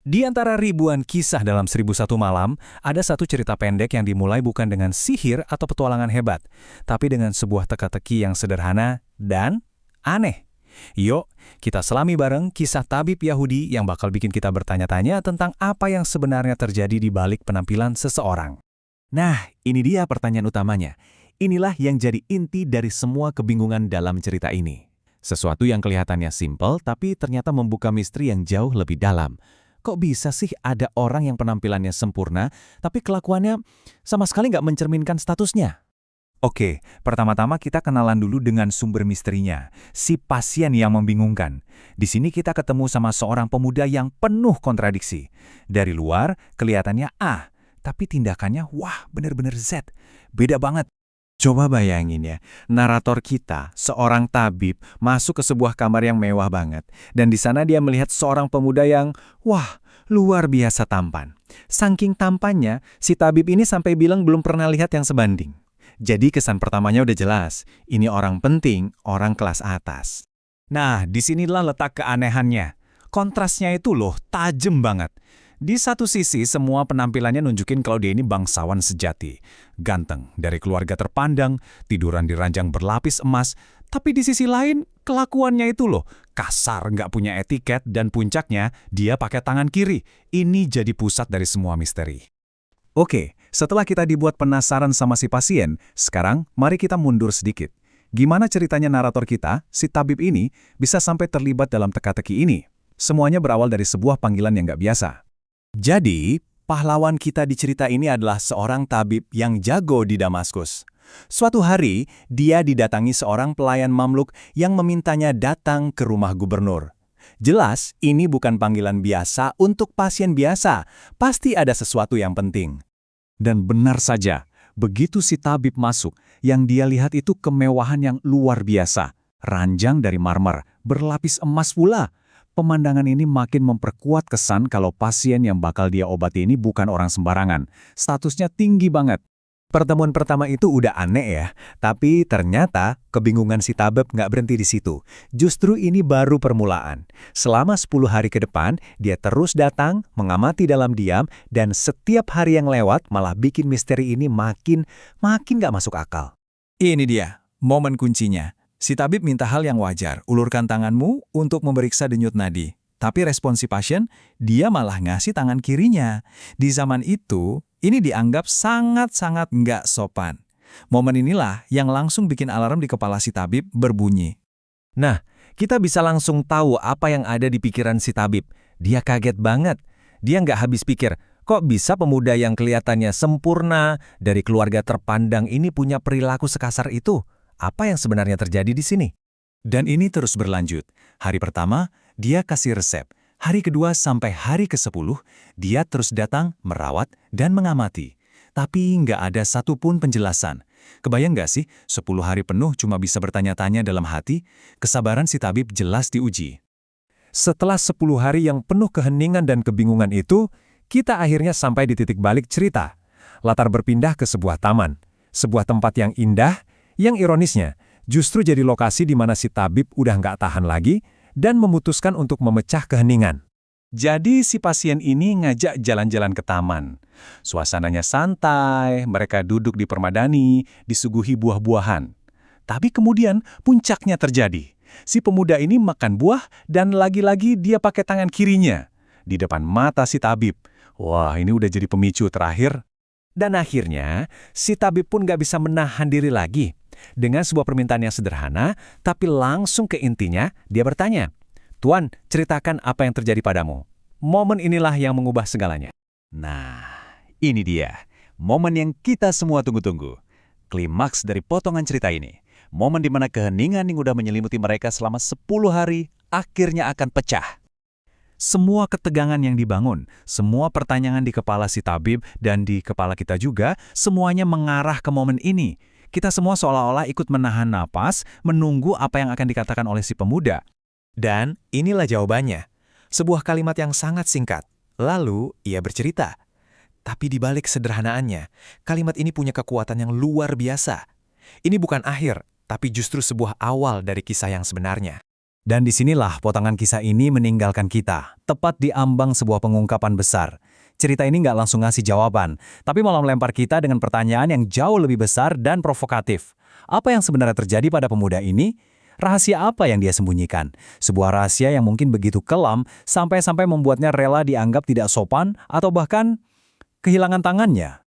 Di antara ribuan kisah dalam 1001 Malam, ada satu cerita pendek yang dimulai bukan dengan sihir atau petualangan hebat, tapi dengan sebuah teka-teki yang sederhana dan aneh. Yuk, kita selami bareng kisah tabib Yahudi yang bakal bikin kita bertanya-tanya tentang apa yang sebenarnya terjadi di balik penampilan seseorang. Nah, ini dia pertanyaan utamanya. Inilah yang jadi inti dari semua kebingungan dalam cerita ini. Sesuatu yang kelihatannya simpel, tapi ternyata membuka misteri yang jauh lebih dalam. Kok bisa sih ada orang yang penampilannya sempurna, tapi kelakuannya sama sekali nggak mencerminkan statusnya? Oke, pertama-tama kita kenalan dulu dengan sumber misterinya, si pasien yang membingungkan. Di sini kita ketemu sama seorang pemuda yang penuh kontradiksi. Dari luar, kelihatannya A, tapi tindakannya wah bener-bener Z. Beda banget. Coba bayangin ya, narator kita, seorang tabib, masuk ke sebuah kamar yang mewah banget. Dan di sana dia melihat seorang pemuda yang, wah, luar biasa tampan. Saking tampannya, si tabib ini sampai bilang belum pernah lihat yang sebanding. Jadi kesan pertamanya udah jelas, ini orang penting, orang kelas atas. Nah, disinilah letak keanehannya. Kontrasnya itu loh, tajam banget. Di satu sisi, semua penampilannya nunjukin kalau dia ini bangsawan sejati. Ganteng, dari keluarga terpandang, tiduran di ranjang berlapis emas. Tapi di sisi lain, kelakuannya itu loh, kasar, nggak punya etiket, dan puncaknya, dia pakai tangan kiri. Ini jadi pusat dari semua misteri. Oke, setelah kita dibuat penasaran sama si pasien, sekarang mari kita mundur sedikit. Gimana ceritanya narator kita, si tabib ini, bisa sampai terlibat dalam teka-teki ini? Semuanya berawal dari sebuah panggilan yang nggak biasa. Jadi, pahlawan kita di cerita ini adalah seorang tabib yang jago di Damaskus. Suatu hari, dia didatangi seorang pelayan Mamluk yang memintanya datang ke rumah gubernur. Jelas, ini bukan panggilan biasa untuk pasien biasa. Pasti ada sesuatu yang penting. Dan benar saja, begitu si tabib masuk, yang dia lihat itu kemewahan yang luar biasa. Ranjang dari marmer, berlapis emas pula. Pemandangan ini makin memperkuat kesan kalau pasien yang bakal dia obati ini bukan orang sembarangan. Statusnya tinggi banget. Pertemuan pertama itu udah aneh ya, tapi ternyata kebingungan si tabib nggak berhenti di situ. Justru ini baru permulaan. Selama 10 hari ke depan, dia terus datang, mengamati dalam diam, dan setiap hari yang lewat malah bikin misteri ini makin nggak masuk akal. Ini dia, momen kuncinya. Si tabib minta hal yang wajar, ulurkan tanganmu untuk memeriksa denyut nadi. Tapi respon si pasien, dia malah ngasih tangan kirinya. Di zaman itu, ini dianggap sangat-sangat nggak sopan. Momen inilah yang langsung bikin alarm di kepala si tabib berbunyi. Nah, kita bisa langsung tahu apa yang ada di pikiran si tabib. Dia kaget banget. Dia nggak habis pikir, kok bisa pemuda yang kelihatannya sempurna, dari keluarga terpandang ini punya perilaku sekasar itu? Apa yang sebenarnya terjadi di sini? Dan ini terus berlanjut. Hari pertama, dia kasih resep. Hari kedua sampai hari ke-10, dia terus datang, merawat, dan mengamati. Tapi nggak ada satupun penjelasan. Kebayang nggak sih, 10 hari penuh cuma bisa bertanya-tanya dalam hati? Kesabaran si tabib jelas diuji. Setelah 10 hari yang penuh keheningan dan kebingungan itu, kita akhirnya sampai di titik balik cerita. Latar berpindah ke sebuah taman. Sebuah tempat yang indah, yang ironisnya, justru jadi lokasi di mana si tabib udah nggak tahan lagi dan memutuskan untuk memecah keheningan. Jadi si pasien ini ngajak jalan-jalan ke taman. Suasananya santai, mereka duduk di permadani, disuguhi buah-buahan. Tapi kemudian puncaknya terjadi. Si pemuda ini makan buah dan lagi-lagi dia pakai tangan kirinya. Di depan mata si tabib. Wah, ini udah jadi pemicu terakhir. Dan akhirnya, si tabib pun nggak bisa menahan diri lagi. Dengan sebuah permintaan yang sederhana, tapi langsung ke intinya, dia bertanya, "Tuan, ceritakan apa yang terjadi padamu." Momen inilah yang mengubah segalanya. Nah, ini dia. Momen yang kita semua tunggu-tunggu. Klimaks dari potongan cerita ini. Momen di mana keheningan yang udah menyelimuti mereka selama 10 hari, akhirnya akan pecah. Semua ketegangan yang dibangun, semua pertanyaan di kepala si tabib dan di kepala kita juga, semuanya mengarah ke momen ini. Kita semua seolah-olah ikut menahan napas, menunggu apa yang akan dikatakan oleh si pemuda. Dan inilah jawabannya. Sebuah kalimat yang sangat singkat. Lalu, ia bercerita. Tapi di balik sederhanaannya, kalimat ini punya kekuatan yang luar biasa. Ini bukan akhir, tapi justru sebuah awal dari kisah yang sebenarnya. Dan disinilah potongan kisah ini meninggalkan kita, tepat di ambang sebuah pengungkapan besar. Cerita ini nggak langsung ngasih jawaban, tapi malah melempar kita dengan pertanyaan yang jauh lebih besar dan provokatif. Apa yang sebenarnya terjadi pada pemuda ini? Rahasia apa yang dia sembunyikan? Sebuah rahasia yang mungkin begitu kelam sampai-sampai membuatnya rela dianggap tidak sopan atau bahkan kehilangan tangannya.